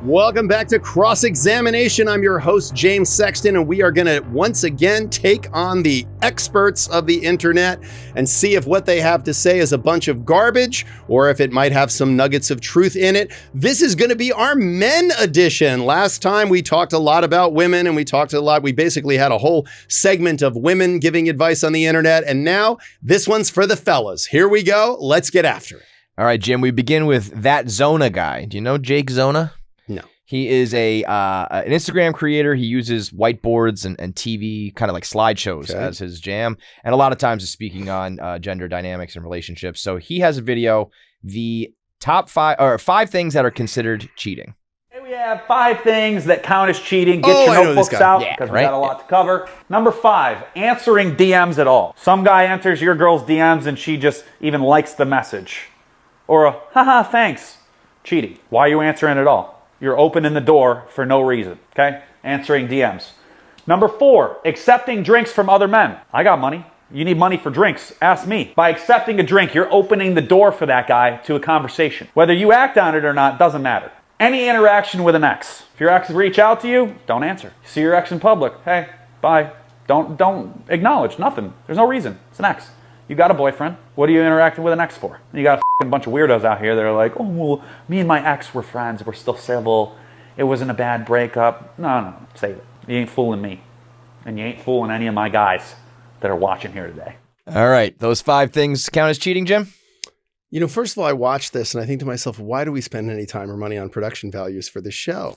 Welcome back to Cross-Examination. I'm your host, James Sexton, and we are going to once again take on the experts of the internet and see if what they have to say is a bunch of garbage or if it might have some nuggets of truth in it. This is going to be our men edition. Last time we talked a lot about women and we basically had a whole segment of women giving advice on the internet. And now this one's for the fellas. Here we go. Let's get after it. All right, Jim, we begin with that Zona guy. Do you know Jake Zona? No. He is an Instagram creator. He uses whiteboards and TV kind of like slideshows as his jam. And a lot of times is speaking on gender dynamics and relationships. So he has a video, the top five things that are considered cheating. Hey, we have 5 things that count as cheating. Get your notebooks out because we got a lot to cover. Number 5, answering DMs at all. Some guy enters your girl's DMs and she just even likes the message. Or a, haha, thanks. Cheating. Why are you answering at all? You're opening the door for no reason, okay? Answering DMs. Number 4, accepting drinks from other men. I got money. You need money for drinks. Ask me. By accepting a drink, you're opening the door for that guy to a conversation. Whether you act on it or not, doesn't matter. Any interaction with an ex. If your ex reach out to you, don't answer. You see your ex in public, hey, bye. Don't acknowledge, nothing. There's no reason. It's an ex. You got a boyfriend. What are you interacting with an ex for? You got a bunch of weirdos out here that are like, oh, well, me and my ex were friends. We're still civil. It wasn't a bad breakup. No, save it. You ain't fooling me. And you ain't fooling any of my guys that are watching here today. All right. Those 5 things count as cheating, Jim? You know, first of all, I watch this and I think to myself, why do we spend any time or money on production values for this show?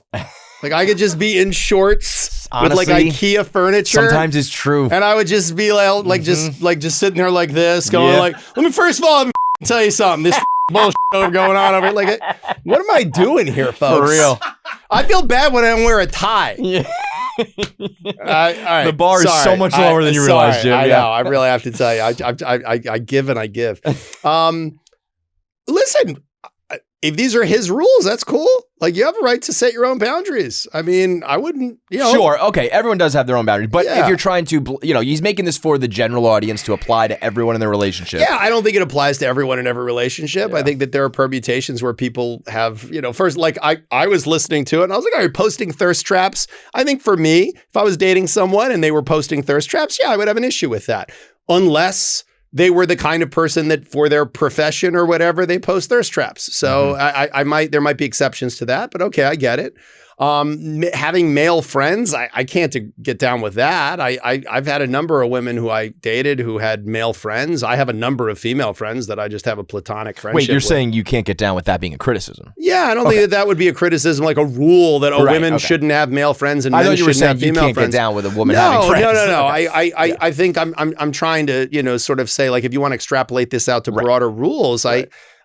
Like, I could just be in shorts honestly, with like IKEA furniture. Sometimes it's true. And I would just be like, just sitting there like this, going like, let me first of all tell you something. This bullshit going on over here. Like, what am I doing here, folks? For real. I feel bad when I don't wear a tie. Yeah. All right. The bar is so much lower than you realize, Jim. I know. I really have to tell you. I give and I give. Listen, if these are his rules, that's cool. Like, you have a right to set your own boundaries. I mean, I wouldn't, Sure. Okay. Everyone does have their own boundaries. But if you're trying to, he's making this for the general audience to apply to everyone in their relationship. Yeah, I don't think it applies to everyone in every relationship. Yeah. I think that there are permutations where people have, first, like I was listening to it and I was like, are you posting thirst traps? I think for me, if I was dating someone and they were posting thirst traps, yeah, I would have an issue with that. Unless they were the kind of person that for their profession or whatever, they post thirst traps. So there might be exceptions to that, but okay, I get it. Having male friends, I can't get down with that. I've had a number of women who I dated who had male friends. I have a number of female friends that I just have a platonic friendship with. Wait, you're with. Saying you can't get down with that being a criticism? Yeah, I don't think that would be a criticism, like a rule that women shouldn't have male friends and men shouldn't have female friends. You can't get down with a woman having friends. No. I think I'm trying to, sort of say, like, if you want to extrapolate this out to broader rules,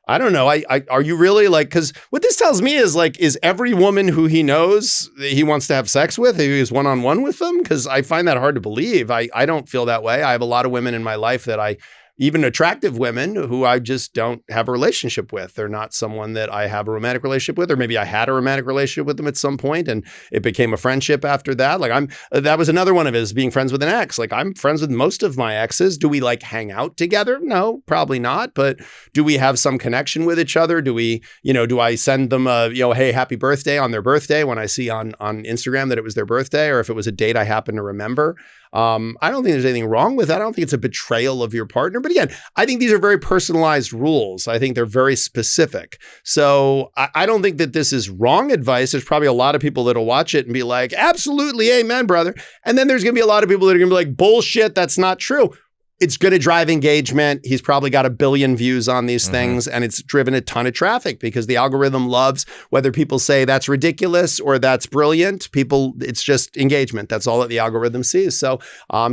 I don't know. Are you really like, because what this tells me is like, is every woman who he knows he wants to have sex with, he is one-on-one with them? Because I find that hard to believe. I don't feel that way. I have a lot of women in my life that even attractive women who I just don't have a relationship with. They're not someone that I have a romantic relationship with, or maybe I had a romantic relationship with them at some point and it became a friendship after that. Like that was another one of his, being friends with an ex. Like, I'm friends with most of my exes. Do we like hang out together? No, probably not. But do we have some connection with each other? Do we, do I send them hey, happy birthday on their birthday when I see on Instagram that it was their birthday, or if it was a date I happen to remember? I don't think there's anything wrong with that. I don't think it's a betrayal of your partner. But again, I think these are very personalized rules. I think they're very specific. So I don't think that this is wrong advice. There's probably a lot of people that'll watch it and be like, absolutely, amen, brother. And then there's going to be a lot of people that are going to be like, bullshit, that's not true. It's going to drive engagement. He's probably got 1 billion views on these things, and it's driven a ton of traffic because the algorithm loves whether people say that's ridiculous or that's brilliant. It's just engagement. That's all that the algorithm sees. So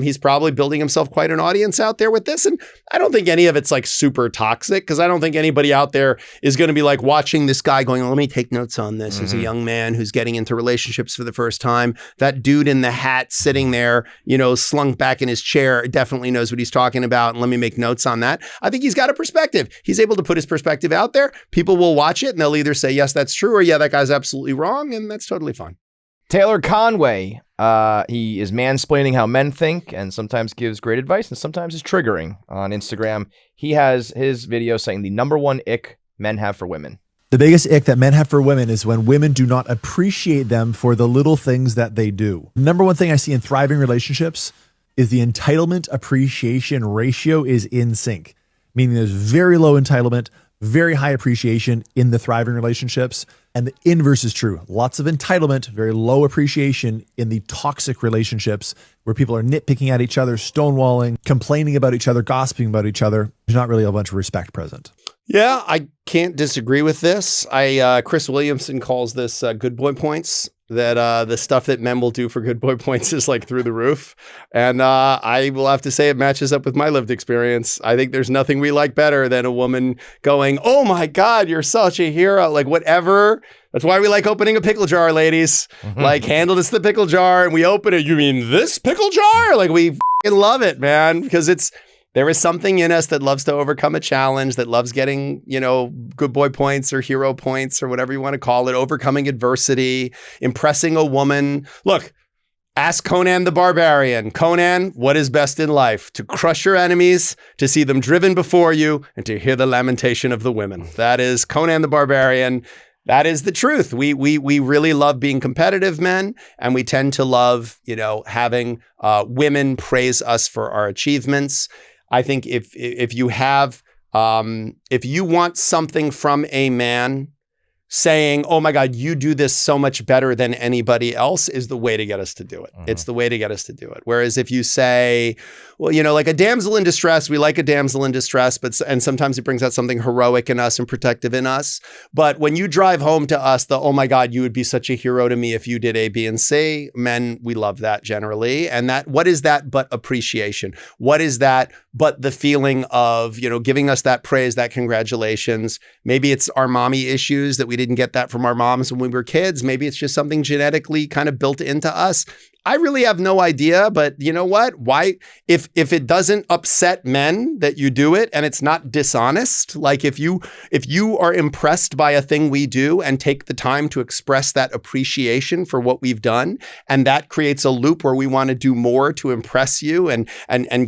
he's probably building himself quite an audience out there with this. And I don't think any of it's like super toxic, because I don't think anybody out there is going to be like watching this guy going, let me take notes on this as a young man who's getting into relationships for the first time. That dude in the hat sitting there, slunk back in his chair, definitely knows what he's talking about, and let me make notes on that. I think he's got a perspective. He's able to put his perspective out there. People will watch it and they'll either say, yes, that's true, or yeah, that guy's absolutely wrong, and that's totally fine. Taylor Conway, he is mansplaining how men think and sometimes gives great advice and sometimes is triggering on Instagram. He has his video saying the number 1 ick men have for women. The biggest ick that men have for women is when women do not appreciate them for the little things that they do. Number one thing I see in thriving relationships is the entitlement appreciation ratio is in sync, meaning there's very low entitlement, very high appreciation in the thriving relationships. And the inverse is true. Lots of entitlement, very low appreciation in the toxic relationships where people are nitpicking at each other, stonewalling, complaining about each other, gossiping about each other. There's not really a bunch of respect present. Yeah, I can't disagree with this. Chris Williamson calls this good boy points, that the stuff that men will do for good boy points is like through the roof. And I will have to say it matches up with my lived experience. I think there's nothing we like better than a woman going, oh my God, you're such a hero. Like whatever. That's why we like opening a pickle jar, ladies. Like handle us the pickle jar and we open it. You mean this pickle jar? Like we f***ing love it, man. Because there is something in us that loves to overcome a challenge, that loves getting, good boy points or hero points or whatever you want to call it, overcoming adversity, impressing a woman. Look, ask Conan the Barbarian. Conan, what is best in life? To crush your enemies, to see them driven before you, and to hear the lamentation of the women. That is Conan the Barbarian. That is the truth. We really love being competitive men, and we tend to love, having women praise us for our achievements. I think if you want something from a man, saying, oh my God, you do this so much better than anybody else is the way to get us to do it. It's the way to get us to do it. Whereas if you say, well, like a damsel in distress, we like a damsel in distress, and sometimes it brings out something heroic in us and protective in us. But when you drive home to us, oh my God, you would be such a hero to me if you did A, B, and C. Men, we love that generally. And what is that but appreciation? What is that but the feeling of, giving us that praise, that congratulations? Maybe it's our mommy issues that we didn't get that from our moms when we were kids. Maybe it's just something genetically kind of built into us. I really have no idea, but you know what? Why, if it doesn't upset men that you do it and it's not dishonest, like if you are impressed by a thing we do and take the time to express that appreciation for what we've done, and that creates a loop where we want to do more to impress you and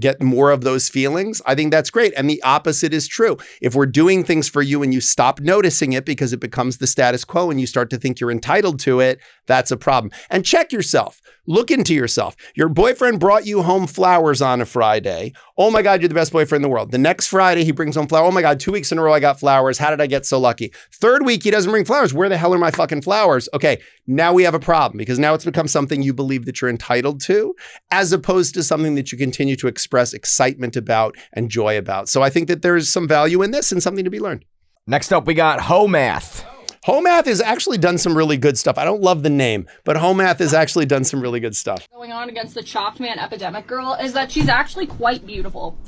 get more of those feelings, I think that's great. And the opposite is true. If we're doing things for you and you stop noticing it because it becomes the status quo and you start to think you're entitled to it, that's a problem. And check yourself. Look into yourself. Your boyfriend brought you home flowers on a Friday. Oh my God, you're the best boyfriend in the world. The next Friday, he brings home flowers. Oh my God, 2 weeks in a row, I got flowers. How did I get so lucky? Third week, he doesn't bring flowers. Where the hell are my fucking flowers? Okay, now we have a problem because now it's become something you believe that you're entitled to, as opposed to something that you continue to express excitement about and joy about. So I think that there's some value in this and something to be learned. Next up, we got Homath. Homath has actually done some really good stuff. I don't love the name, but Homath has actually done some really good stuff. Going on against the chopped man epidemic girl is that she's actually quite beautiful.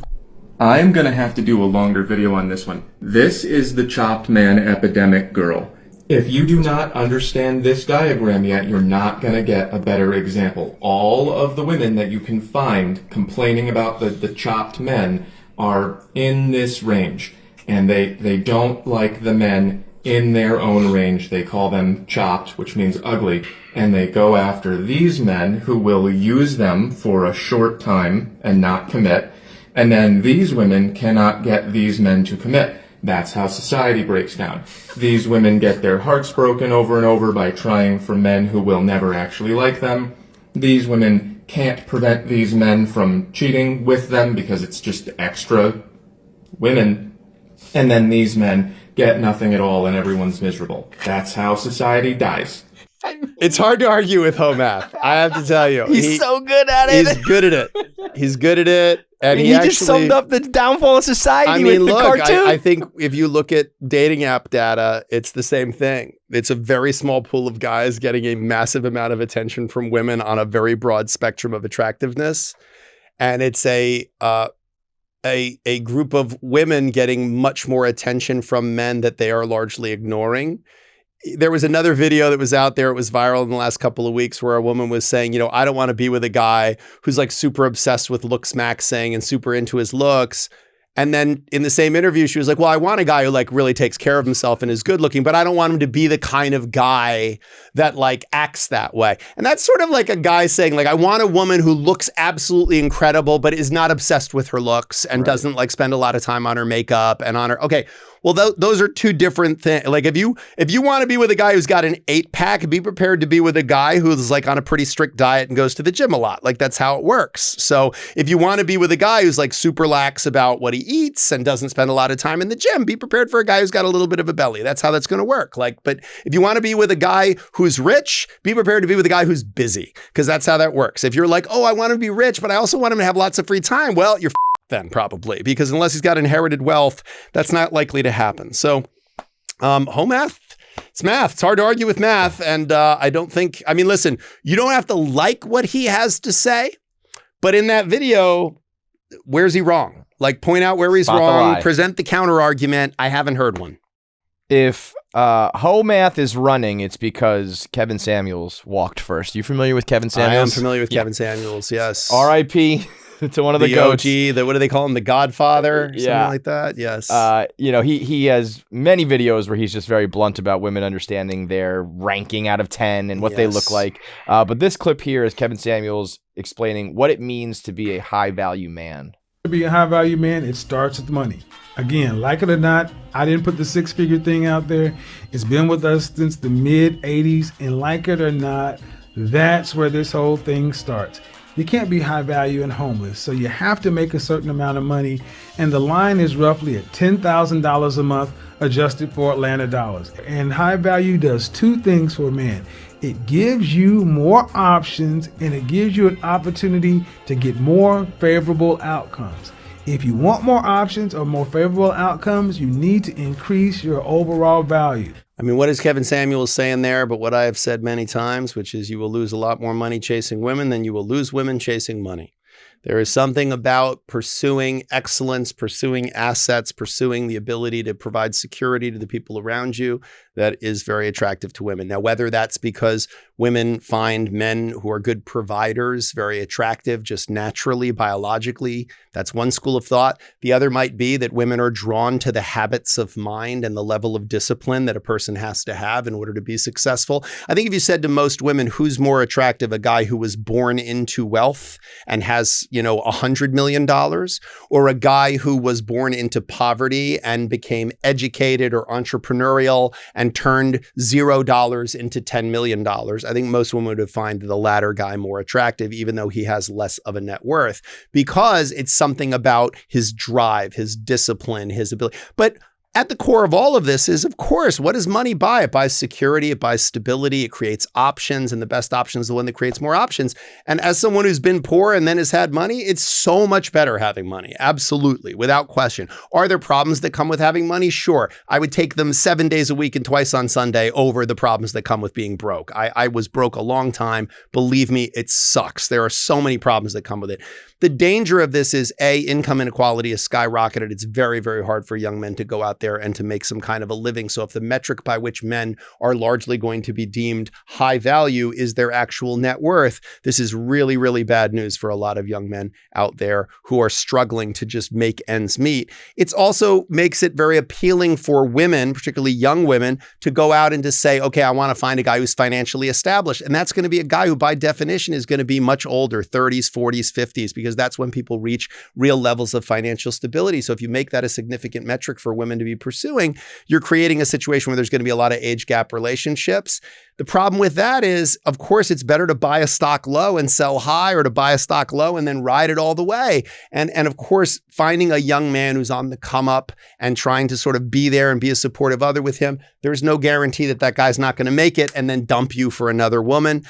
I'm gonna have to do a longer video on this one. This is the chopped man epidemic girl. If you do not understand this diagram yet, you're not gonna get a better example. All of the women that you can find complaining about the chopped men are in this range, and they don't like the men in their own range. They call them chopped, which means ugly, and they go after these men who will use them for a short time and not commit, and then these women cannot get these men to commit. That's how society breaks down. These women get their hearts broken over and over by trying for men who will never actually like them. These women can't prevent these men from cheating with them because it's just extra women, and then these men get nothing at all and everyone's miserable. That's how society dies. It's hard to argue with Homath, I have to tell you. He's so good at it. He's good at it. He's good at it. And he just summed up the downfall of society with the cartoon. I think if you look at dating app data, it's the same thing. It's a very small pool of guys getting a massive amount of attention from women on a very broad spectrum of attractiveness. And it's a group of women getting much more attention from men that they are largely ignoring. There was another video that was out there. It was viral in the last couple of weeks where a woman was saying, I don't want to be with a guy who's like super obsessed with looks maxing and super into his looks. And then in the same interview, she was like, well, I want a guy who like really takes care of himself and is good looking, but I don't want him to be the kind of guy that like acts that way. And that's sort of like a guy saying like, I want a woman who looks absolutely incredible, but is not obsessed with her looks and doesn't like spend a lot of time on her makeup and on her. Okay, Well, those are two different things. Like if you want to be with a guy who's got an 8-pack, be prepared to be with a guy who's like on a pretty strict diet and goes to the gym a lot. Like that's how it works. So if you want to be with a guy who's like super lax about what he eats and doesn't spend a lot of time in the gym, be prepared for a guy who's got a little bit of a belly. That's how that's going to work. Like, but if you want to be with a guy who's rich, be prepared to be with a guy who's busy, because that's how that works. If you're like, oh, I want him to be rich, but I also want him to have lots of free time, well, you're then probably, because unless he's got inherited wealth, that's not likely to happen. So home math, it's math. It's hard to argue with math. And I mean, listen, you don't have to like what he has to say, but in that video, where's he wrong? Like point out where he's wrong, present the counter argument. I haven't heard one. If Ho Math is running, it's because Kevin Samuels walked first. You familiar with Kevin Samuels? I am familiar with Kevin Samuels, yes. R.I.P. to one of the goats. OG, what do they call him? The Godfather? Something like that? Yes. He has many videos where he's just very blunt about women understanding their ranking out of 10 and what they look like. But this clip here is Kevin Samuels explaining what it means to be a high-value man. To be a high-value man, it starts with money. Again, like it or not, I didn't put the 6-figure thing out there. It's been with us since the mid-'80s, and like it or not, that's where this whole thing starts. You can't be high value and homeless, so you have to make a certain amount of money, and the line is roughly at $10,000 a month adjusted for Atlanta dollars. And high value does two things for a man. It gives you more options, and it gives you an opportunity to get more favorable outcomes. If you want more options or more favorable outcomes, you need to increase your overall value. I mean, what is Kevin Samuels saying there? But what I have said many times, which is you will lose a lot more money chasing women than you will lose women chasing money. There is something about pursuing excellence, pursuing assets, pursuing the ability to provide security to the people around you that is very attractive to women. Now, whether that's because women find men who are good providers very attractive, just naturally, biologically, that's one school of thought. The other might be that women are drawn to the habits of mind and the level of discipline that a person has to have in order to be successful. I think if you said to most women, who's more attractive, a guy who was born into wealth and has, $100 million, or a guy who was born into poverty and became educated or entrepreneurial and turned $0 into $10 million. I think most women would find the latter guy more attractive, even though he has less of a net worth, because it's something about his drive, his discipline, his ability. But at the core of all of this is, of course, what does money buy? It buys security, it buys stability, it creates options, and the best option is the one that creates more options. And as someone who's been poor and then has had money, it's so much better having money. Absolutely, without question. Are there problems that come with having money? Sure. I would take them 7 days a week and twice on Sunday over the problems that come with being broke. I was broke a long time. Believe me, it sucks. There are so many problems that come with it. The danger of this is, A, income inequality has skyrocketed. It's very, very hard for young men to go out there and to make some kind of a living. So if the metric by which men are largely going to be deemed high value is their actual net worth, this is really, really bad news for a lot of young men out there who are struggling to just make ends meet. It also makes it very appealing for women, particularly young women, to go out and to say, okay, I want to find a guy who's financially established. And that's going to be a guy who by definition is going to be much older, 30s, 40s, 50s, because that's when people reach real levels of financial stability. So if you make that a significant metric for women to be pursuing, you're creating a situation where there's going to be a lot of age gap relationships. The problem with that is, of course, it's better to buy a stock low and sell high, or to buy a stock low and then ride it all the way. And of course, finding a young man who's on the come up and trying to sort of be there and be a supportive other with him, there's no guarantee that that guy's not going to make it and then dump you for another woman.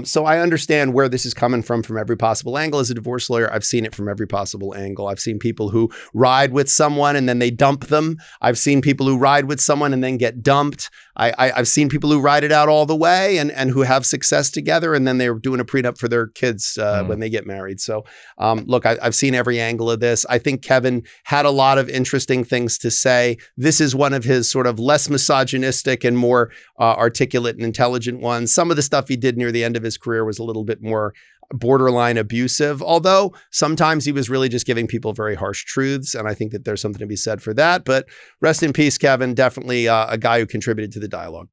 So I understand where this is coming from every possible angle. As a divorce lawyer, I've seen it from every possible angle. I've seen people who ride with someone and then they dump them. I've seen people who ride with someone and then get dumped. I've seen people who ride it out all the way and who have success together, and then they're doing a prenup for their kids when they get married. So look, I've seen every angle of this. I think Kevin had a lot of interesting things to say. This is one of his sort of less misogynistic and more articulate and intelligent ones. Some of the stuff he did near the end of his career was a little bit more borderline abusive, although sometimes he was really just giving people very harsh truths. And I think that there's something to be said for that. But rest in peace, Kevin. Definitely a guy who contributed to the dialogue.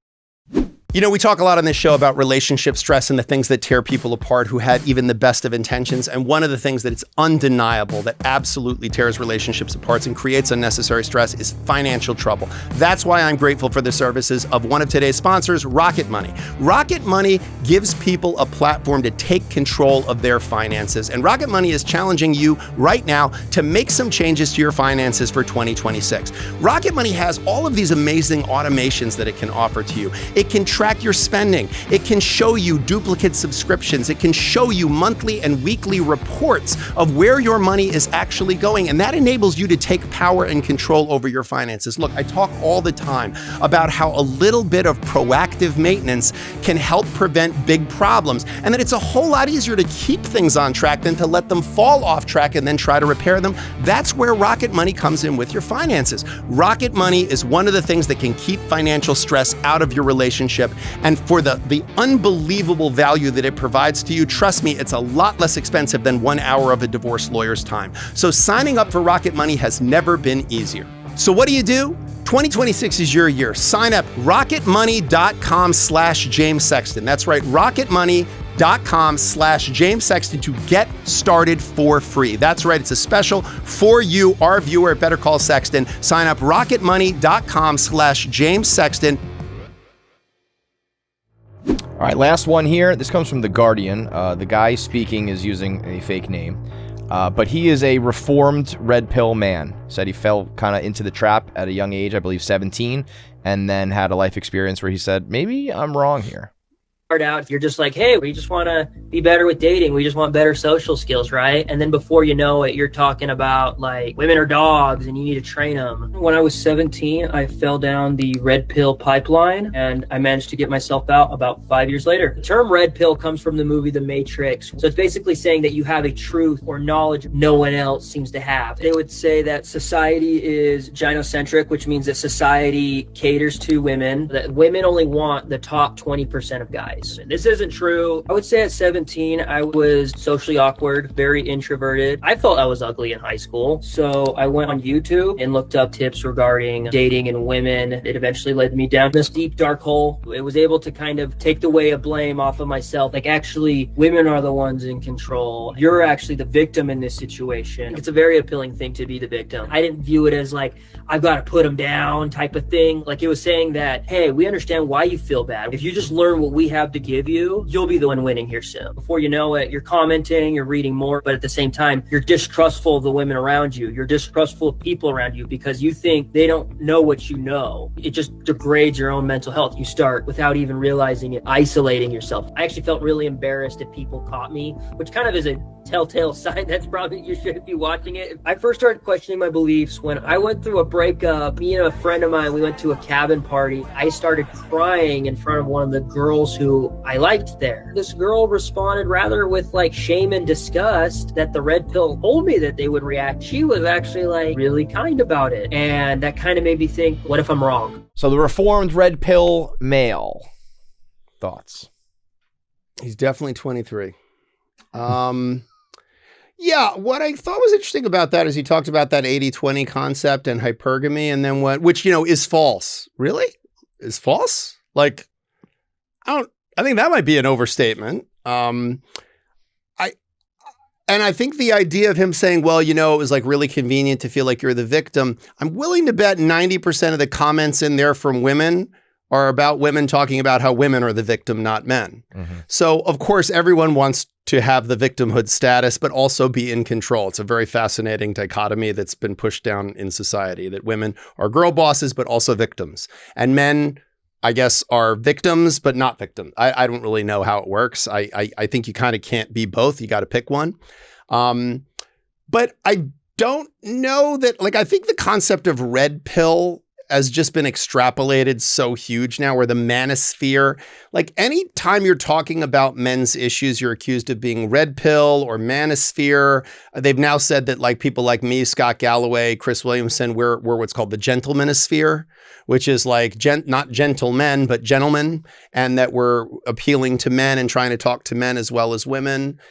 You know, we talk a lot on this show about relationship stress and the things that tear people apart who had even the best of intentions. And one of the things that it's undeniable that absolutely tears relationships apart and creates unnecessary stress is financial trouble. That's why I'm grateful for the services of one of today's sponsors, Rocket Money. Rocket Money gives people a platform to take control of their finances. And Rocket Money is challenging you right now to make some changes to your finances for 2026. Rocket Money has all of these amazing automations that it can offer to you. It can track your spending. It can show you duplicate subscriptions. It can show you monthly and weekly reports of where your money is actually going. And that enables you to take power and control over your finances. Look, I talk all the time about how a little bit of proactive maintenance can help prevent big problems, and that it's a whole lot easier to keep things on track than to let them fall off track and then try to repair them. That's where Rocket Money comes in with your finances. Rocket Money is one of the things that can keep financial stress out of your relationship. And for the unbelievable value that it provides to you, trust me, it's a lot less expensive than 1 hour of a divorce lawyer's time. So signing up for Rocket Money has never been easier. So what do? 2026 is your year. Sign up rocketmoney.com/James Sexton. That's right, rocketmoney.com/James Sexton to get started for free. That's right, it's a special for you, our viewer at Better Call Sexton. Sign up rocketmoney.com/James Sexton. All right, last one here. This comes from The Guardian. The guy speaking is using a fake name, but he is a reformed red pill man. Said he fell kind of into the trap at a young age, I believe 17, and then had a life experience where he said, maybe I'm wrong here. Start out, you're just like, hey, we just want to be better with dating. We just want better social skills, right? And then before you know it, you're talking about like women are dogs and you need to train them. When I was 17, I fell down the red pill pipeline and I managed to get myself out about 5 years later. The term red pill comes from the movie The Matrix. So it's basically saying that you have a truth or knowledge no one else seems to have. They would say that society is gynocentric, which means that society caters to women, that women only want the top 20% of guys. This isn't true. I would say at 17, I was socially awkward, very introverted. I felt I was ugly in high school. So I went on YouTube and looked up tips regarding dating and women. It eventually led me down this deep, dark hole. It was able to kind of take the weight of blame off of myself. Like, actually, women are the ones in control. You're actually the victim in this situation. It's a very appealing thing to be the victim. I didn't view it as like, I've got to put them down type of thing. Like, it was saying that, hey, we understand why you feel bad. If you just learn what we have to give you, you'll be the one winning here soon. Before you know it, you're commenting, you're reading more, but at the same time, you're distrustful of the women around you. You're distrustful of people around you because you think they don't know what you know. It just degrades your own mental health. You start, without even realizing it, isolating yourself. I actually felt really embarrassed if people caught me, which kind of is a telltale sign that's probably you shouldn't be watching it. I first started questioning my beliefs when I went through a breakup. Me and a friend of mine, we went to a cabin party. I started crying in front of one of the girls who I liked there. This girl responded rather with like shame and disgust that the red pill told me that they would react. She was actually like really kind about it. And that kind of made me think, what if I'm wrong? So the reformed red pill male. Thoughts? He's definitely 23. Yeah, what I thought was interesting about that is he talked about that 80-20 concept and hypergamy, and then which, you know, is false. Really? Is false? Like, I think that might be an overstatement. I think the idea of him saying, well, you know, it was like really convenient to feel like you're the victim. I'm willing to bet 90% of the comments in there from women are about women talking about how women are the victim, not men. Mm-hmm. So, of course, everyone wants to have the victimhood status, but also be in control. It's a very fascinating dichotomy that's been pushed down in society, that women are girl bosses, but also victims. And men, I guess, are victims, but not victims. I don't really know how it works. I think you kind of can't be both. You got to pick one. But I don't know that, like, I think the concept of red pill has just been extrapolated so huge now, where the manosphere, like any time you're talking about men's issues, you're accused of being red pill or manosphere. They've now said that like people like me, Scott Galloway, Chris Williamson, we're what's called the gentlemanosphere, which is like not gentlemen, but gentlemen, and that we're appealing to men and trying to talk to men as well as women.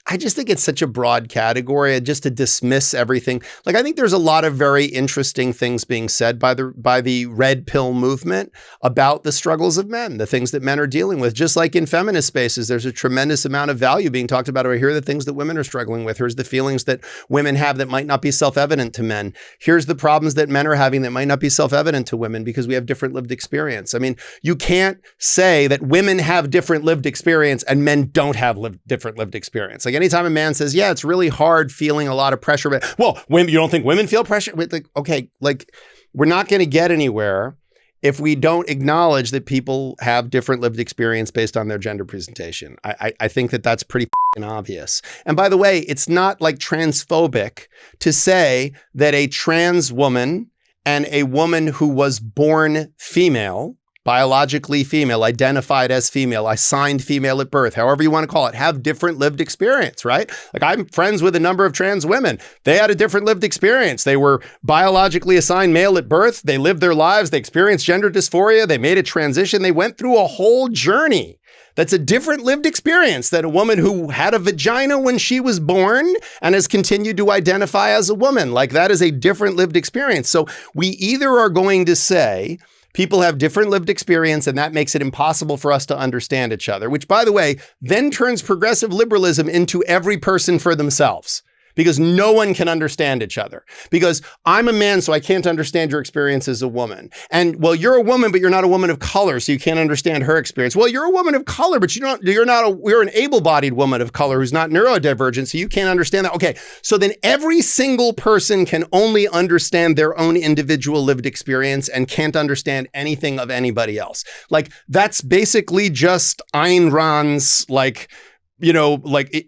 I just think it's such a broad category, just to dismiss everything. Like, I think there's a lot of very interesting things being said by the red pill movement about the struggles of men, the things that men are dealing with. Just like in feminist spaces, there's a tremendous amount of value being talked about. Here are the things that women are struggling with. Here's the feelings that women have that might not be self-evident to men. Here's the problems that men are having that might not be self-evident to women because we have different lived experience. I mean, you can't say that women have different lived experience and men don't have different lived experience. Like, anytime a man says, yeah, it's really hard feeling a lot of pressure, but, well, women, you don't think women feel pressure? Like, okay, like, we're not going to get anywhere if we don't acknowledge that people have different lived experience based on their gender presentation. I think that that's pretty obvious. And by the way, it's not like transphobic to say that a trans woman and a woman who was born female, biologically female, identified as female, assigned female at birth, however you want to call it, have different lived experience, right? Like, I'm friends with a number of trans women. They had a different lived experience. They were biologically assigned male at birth. They lived their lives. They experienced gender dysphoria. They made a transition. They went through a whole journey. That's a different lived experience than a woman who had a vagina when she was born and has continued to identify as a woman. Like, that is a different lived experience. So we either are going to say people have different lived experience, and that makes it impossible for us to understand each other, which, by the way, then turns progressive liberalism into every person for themselves. Because no one can understand each other. Because I'm a man, so I can't understand your experience as a woman. And, well, you're a woman, but you're not a woman of color, so you can't understand her experience. Well, you're a woman of color, but you're an able-bodied woman of color who's not neurodivergent, so you can't understand that. Okay, so then every single person can only understand their own individual lived experience and can't understand anything of anybody else. Like, that's basically just Ayn Rand's, like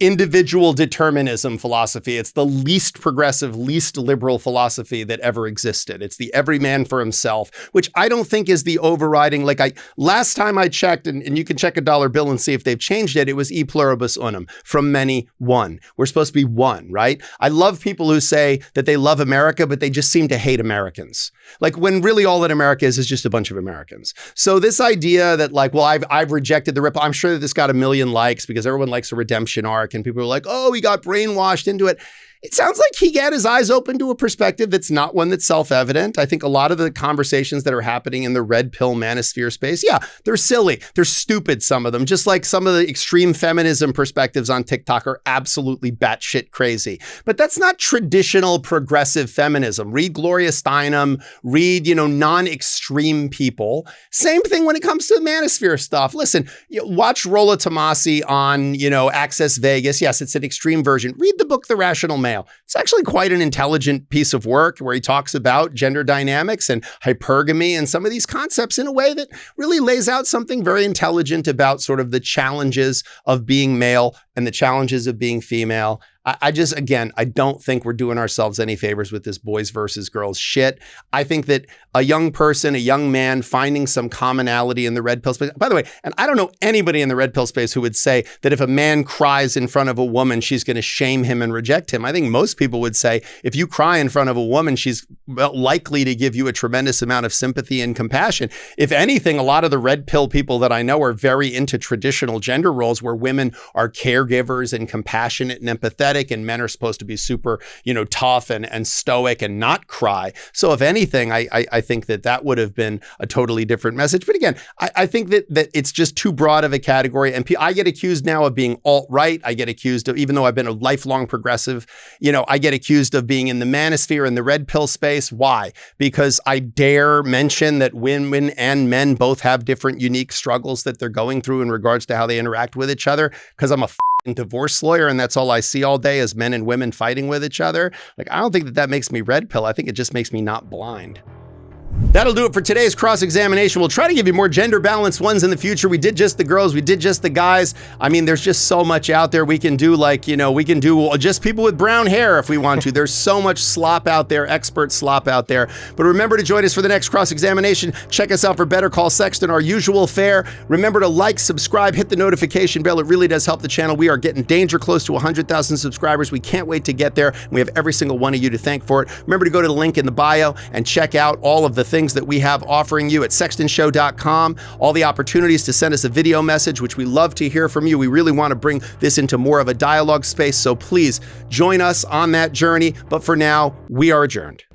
individual determinism philosophy. It's the least progressive, least liberal philosophy that ever existed. It's the every man for himself, which I don't think is the overriding, last time I checked, and you can check a dollar bill and see if they've changed it, it was e pluribus unum, from many, one. We're supposed to be one, right? I love people who say that they love America, but they just seem to hate Americans. Like, when really all that America is just a bunch of Americans. So this idea that, like, well, I've rejected the ripple. I'm sure that this got 1 million likes because everyone likes a redemption arc, and people are like, oh, he got brainwashed into it. It sounds like he got his eyes open to a perspective that's not one that's self-evident. I think a lot of the conversations that are happening in the red pill manosphere space, yeah, they're silly. They're stupid, some of them. Just like some of the extreme feminism perspectives on TikTok are absolutely batshit crazy. But that's not traditional progressive feminism. Read Gloria Steinem, read, non-extreme people. Same thing when it comes to the manosphere stuff. Listen, watch Rolla Tomasi on, Access Vegas. Yes, it's an extreme version. Read the book, The Rational Man. It's actually quite an intelligent piece of work where he talks about gender dynamics and hypergamy and some of these concepts in a way that really lays out something very intelligent about sort of the challenges of being male and the challenges of being female. I don't think we're doing ourselves any favors with this boys versus girls shit. I think that a young person, a young man finding some commonality in the red pill space, by the way, and I don't know anybody in the red pill space who would say that if a man cries in front of a woman, she's going to shame him and reject him. I think most people would say if you cry in front of a woman, she's likely to give you a tremendous amount of sympathy and compassion. If anything, a lot of the red pill people that I know are very into traditional gender roles where women are caregivers and compassionate and empathetic, and men are supposed to be super, tough and stoic and not cry. So if anything, I think that would have been a totally different message. But again, I think that it's just too broad of a category. And I get accused now of being alt-right. I get accused of, even though I've been a lifelong progressive, I get accused of being in the manosphere and the red pill space. Why? Because I dare mention that women and men both have different unique struggles that they're going through in regards to how they interact with each other. Because I'm a divorce lawyer, and that's all I see all day is men and women fighting with each other. Like, I don't think that makes me red pill. I think it just makes me not blind. That'll do it for today's cross-examination. We'll try to give you more gender-balanced ones in the future. We did just the girls. We did just the guys. I mean, there's just so much out there. We can do we can do just people with brown hair if we want to. There's so much slop out there, expert slop out there. But remember to join us for the next cross-examination. Check us out for Better Call Sexton, our usual fare. Remember to like, subscribe, hit the notification bell. It really does help the channel. We are getting danger close to 100,000 subscribers. We can't wait to get there. We have every single one of you to thank for it. Remember to go to the link in the bio and check out all of the things that we have offering you at sextonshow.com, all the opportunities to send us a video message, which we love to hear from you. We really want to bring this into more of a dialogue space, so please join us on that journey. But for now, we are adjourned.